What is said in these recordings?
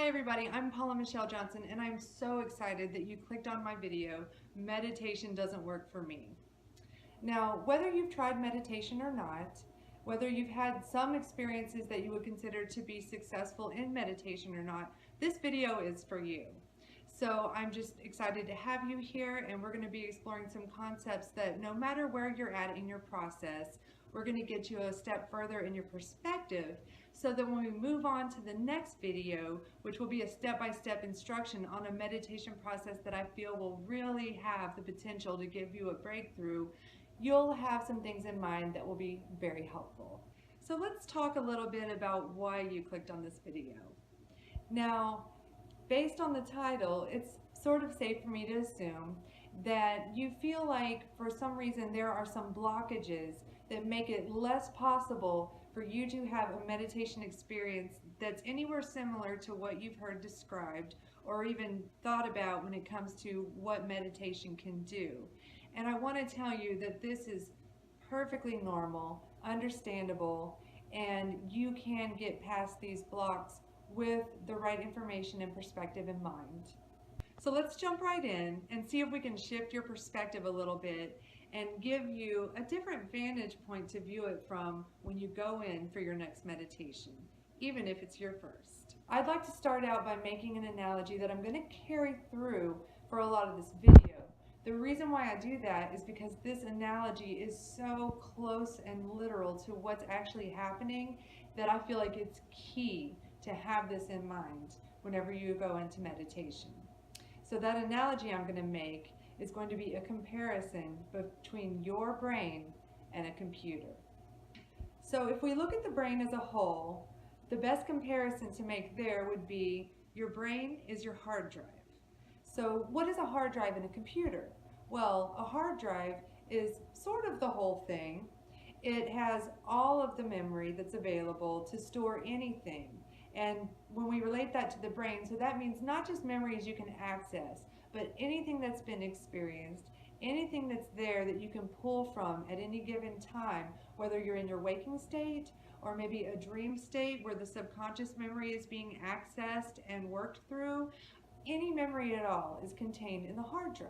everybody, I'm Paula Michelle Johnson and I'm so excited that you clicked on my video, Meditation Doesn't Work for Me. Now, whether you've tried meditation or not, whether you've had some experiences that you would consider to be successful in meditation or not, this video is for you. So I'm just excited to have you here, and we're going to be exploring some concepts that no matter where you're at in your process, we're going to get you a step further in your perspective so that when we move on to the next video, which will be a step-by-step instruction on a meditation process that I feel will really have the potential to give you a breakthrough, you'll have some things in mind that will be very helpful. So let's talk a little bit about why you clicked on this video. Now, based on the title, it's sort of safe for me to assume that you feel like for some reason there are some blockages that make it less possible for you to have a meditation experience that's anywhere similar to what you've heard described or even thought about when it comes to what meditation can do. And I want to tell you that this is perfectly normal, understandable, and you can get past these blocks with the right information and perspective in mind. So let's jump right in and see if we can shift your perspective a little bit and give you a different vantage point to view it from when you go in for your next meditation, even if it's your first. I'd like to start out by making an analogy that I'm going to carry through for a lot of this video. The reason why I do that is because this analogy is so close and literal to what's actually happening that I feel like it's key to have this in mind whenever you go into meditation. So that analogy I'm going to make is going to be a comparison between your brain and a computer. So if we look at the brain as a whole, the best comparison to make there would be your brain is your hard drive. So what is a hard drive in a computer? Well, a hard drive is sort of the whole thing. It has all of the memory that's available to store anything. And when we relate that to the brain, so that means not just memories you can access, but anything that's been experienced, anything that's there that you can pull from at any given time, whether you're in your waking state or maybe a dream state where the subconscious memory is being accessed and worked through, any memory at all is contained in the hard drive.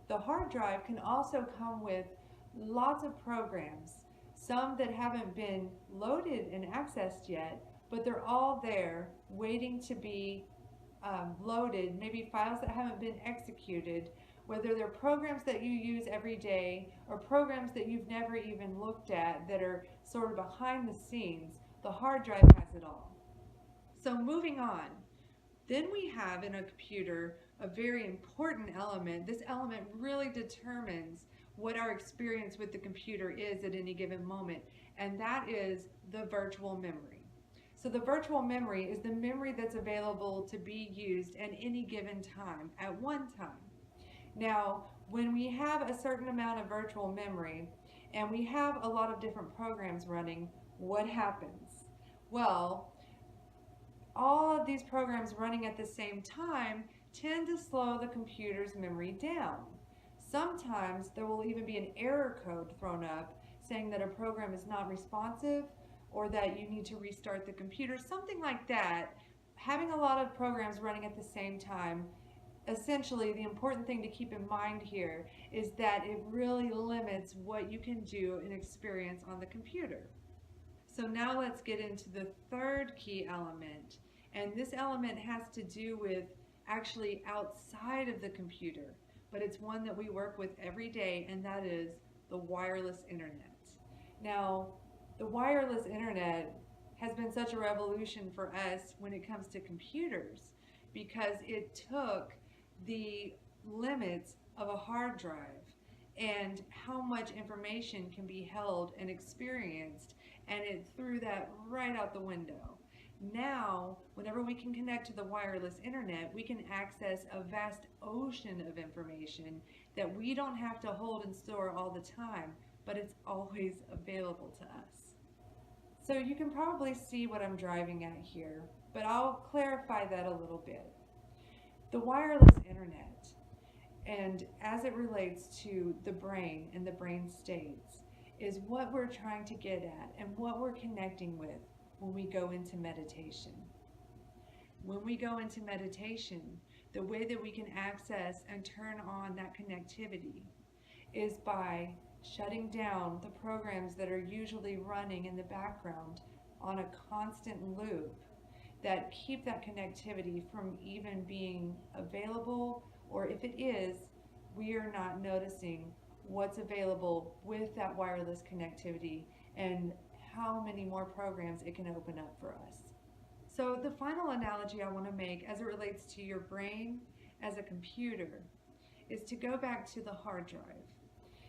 The hard drive can also come with lots of programs, some that haven't been loaded and accessed yet, but they're all there waiting to be loaded, maybe files that haven't been executed, whether they're programs that you use every day or programs that you've never even looked at that are sort of behind the scenes. The hard drive has it all. So moving on, then we have in a computer a very important element. This element really determines what our experience with the computer is at any given moment, and that is the virtual memory. So the virtual memory is the memory that's available to be used at any given time, at one time. Now, when we have a certain amount of virtual memory and we have a lot of different programs running, what happens? Well, all of these programs running at the same time tend to slow the computer's memory down. Sometimes there will even be an error code thrown up saying that a program is not responsive or that you need to restart the computer, something like that. Having a lot of programs running at the same time, essentially the important thing to keep in mind here is that it really limits what you can do and experience on the computer. So now let's get into the third key element, and this element has to do with actually outside of the computer, but it's one that we work with every day, and that is the wireless internet. Now, the wireless internet has been such a revolution for us when it comes to computers because it took the limits of a hard drive and how much information can be held and experienced, and it threw that right out the window. Now, whenever we can connect to the wireless internet, we can access a vast ocean of information that we don't have to hold and store all the time, but it's always available to us. So you can probably see what I'm driving at here, but I'll clarify that a little bit. The wireless internet, and as it relates to the brain and the brain states, is what we're trying to get at and what we're connecting with when we go into meditation. when we go into meditation, the way that we can access and turn on that connectivity is by shutting down the programs that are usually running in the background on a constant loop that keep that connectivity from even being available, or if it is, we are not noticing what's available with that wireless connectivity and how many more programs it can open up for us. So the final analogy I want to make as it relates to your brain as a computer is to go back to the hard drive.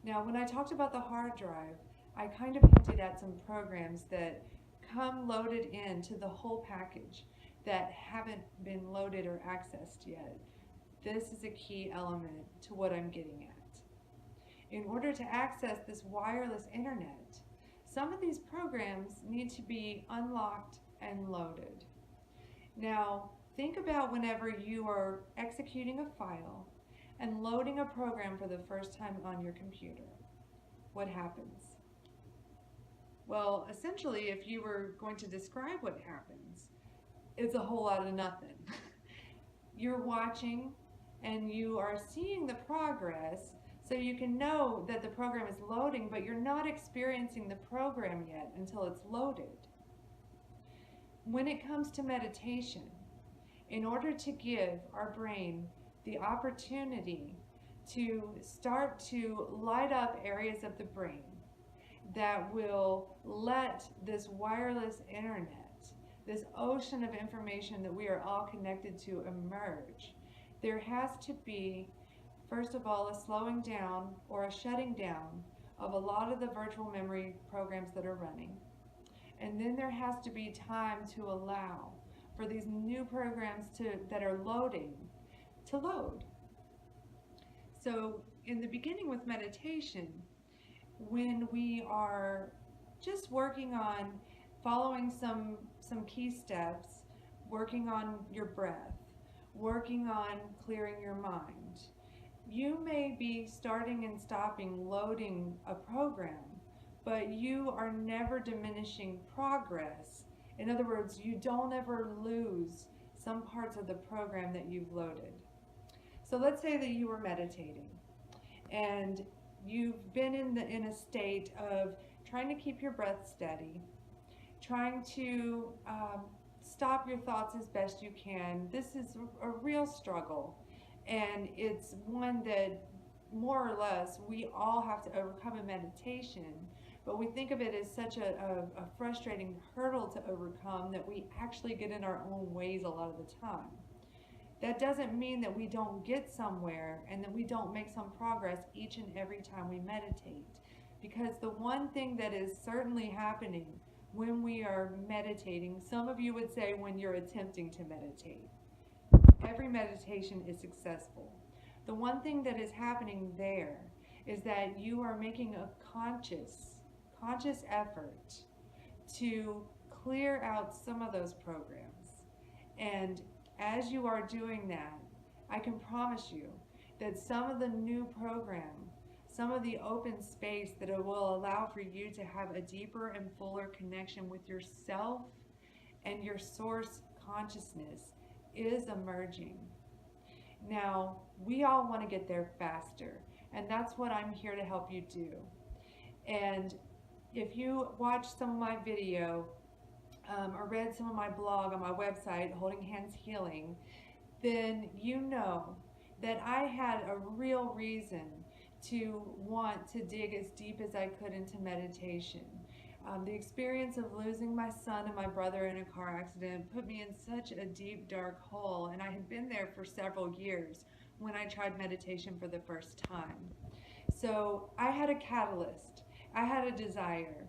Now, when I talked about the hard drive, I kind of hinted at some programs that come loaded into the whole package that haven't been loaded or accessed yet. This is a key element to what I'm getting at. In order to access this wireless internet, some of these programs need to be unlocked and loaded. Now, think about whenever you are executing a file and loading a program for the first time on your computer. What happens? Well, essentially, if you were going to describe what happens, it's a whole lot of nothing. You're watching and you are seeing the progress, so you can know that the program is loading, but you're not experiencing the program yet until it's loaded. When it comes to meditation, in order to give our brain the opportunity to start to light up areas of the brain that will let this wireless internet, this ocean of information that we are all connected to, emerge, there has to be, first of all, a slowing down or a shutting down of a lot of the virtual memory programs that are running. And then there has to be time to allow for these new programs that are loading to load. So in the beginning with meditation, when we are just working on following some key steps, working on your breath, working on clearing your mind, you may be starting and stopping loading a program, but you are never diminishing progress. In other words, you don't ever lose some parts of the program that you've loaded. So let's say that you were meditating and you've been in a state of trying to keep your breath steady, trying to stop your thoughts as best you can. This is a real struggle, and it's one that more or less we all have to overcome in meditation, but we think of it as such a frustrating hurdle to overcome that we actually get in our own ways a lot of the time. That doesn't mean that we don't get somewhere and that we don't make some progress each and every time we meditate, because the one thing that is certainly happening when we are meditating, some of you would say when you're attempting to meditate, every meditation is successful. The one thing that is happening there is that you are making a conscious effort to clear out some of those programs. And as you are doing that, I can promise you that some of the new program, some of the open space that it will allow for you to have a deeper and fuller connection with yourself and your source consciousness is emerging. Now, we all want to get there faster, and that's what I'm here to help you do. And if you watch some of my video or read some of my blog on my website, Holding Hands Healing, then you know that I had a real reason to want to dig as deep as I could into meditation. The experience of losing my son and my brother in a car accident put me in such a deep, dark hole, and I had been there for several years when I tried meditation for the first time. So I had a catalyst, I had a desire,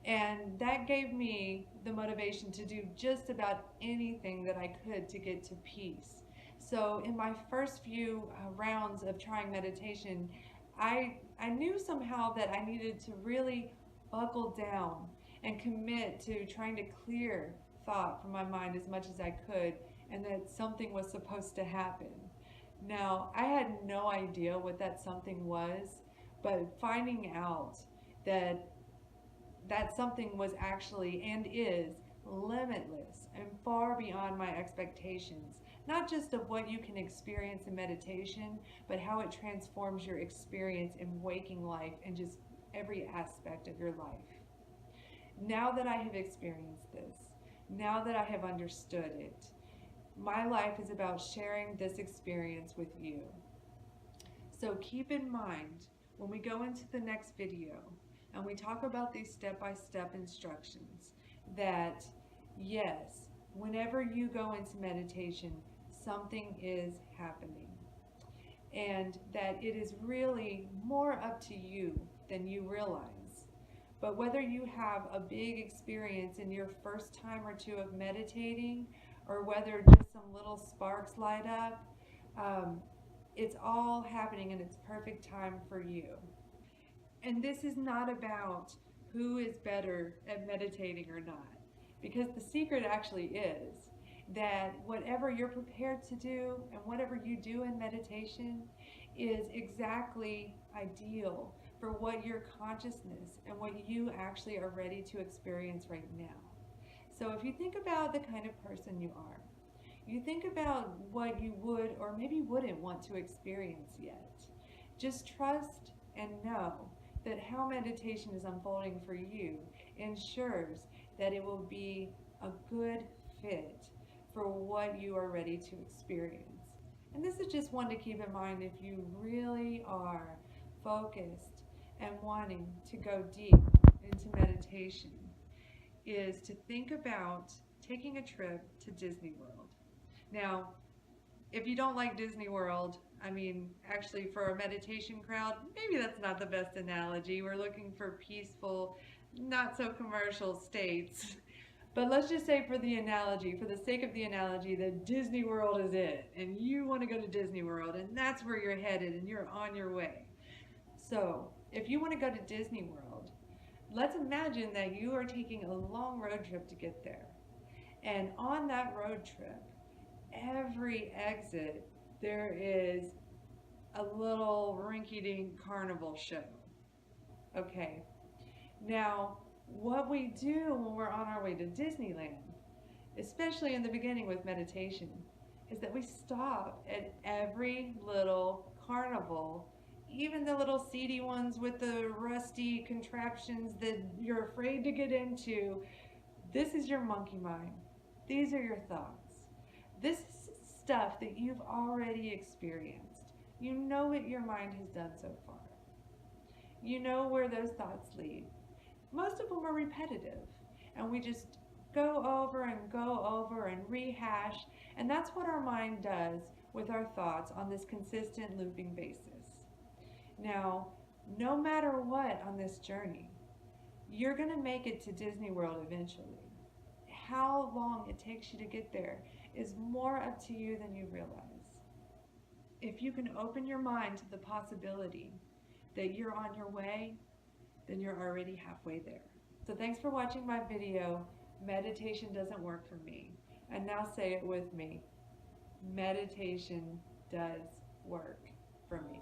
and that gave me the motivation to do just about anything that I could to get to peace. So in my first few rounds of trying meditation, I knew somehow that I needed to really buckle down and commit to trying to clear thought from my mind as much as I could, and that something was supposed to happen. Now, I had no idea what that something was, but finding out that that something was actually and is limitless and far beyond my expectations, not just of what you can experience in meditation, but how it transforms your experience in waking life and just every aspect of your life. Now that I have experienced this, now that I have understood it, my life is about sharing this experience with you. So keep in mind when we go into the next video and we talk about these step-by-step instructions that yes, whenever you go into meditation, something is happening. And that it is really more up to you than you realize. But whether you have a big experience in your first time or two of meditating, or whether just some little sparks light up, it's all happening in its perfect time for you. And this is not about who is better at meditating or not, because the secret actually is that whatever you're prepared to do and whatever you do in meditation is exactly ideal for what your consciousness and what you actually are ready to experience right now. So if you think about the kind of person you are, you think about what you would or maybe wouldn't want to experience yet. Just trust and know that how meditation is unfolding for you ensures that it will be a good fit for what you are ready to experience. And this is just one to keep in mind if you really are focused and wanting to go deep into meditation, is to think about taking a trip to Disney World. Now, if you don't like Disney World, I mean, actually for a meditation crowd, maybe that's not the best analogy. We're looking for peaceful, not so commercial states. But let's just say for the analogy, for the sake of the analogy, that Disney World is it, and you want to go to Disney World, and that's where you're headed, and you're on your way. So, if you want to go to Disney World, let's imagine that you are taking a long road trip to get there. And on that road trip, every exit, there is a little rinky-dink carnival show. Okay, now what we do when we're on our way to Disneyland, especially in the beginning with meditation, is that we stop at every little carnival, even the little seedy ones with the rusty contraptions that you're afraid to get into. This is your monkey mind. These are your thoughts. This is stuff that you've already experienced. You know what your mind has done so far. You know where those thoughts lead. Most of them are repetitive, and we just go over and rehash, and that's what our mind does with our thoughts on this consistent looping basis. Now, no matter what on this journey, you're going to make it to Disney World eventually. How long it takes you to get there is more up to you than you realize. If you can open your mind to the possibility that you're on your way, then you're already halfway there. So thanks for watching my video, Meditation Doesn't Work for Me. And now say it with me, meditation does work for me.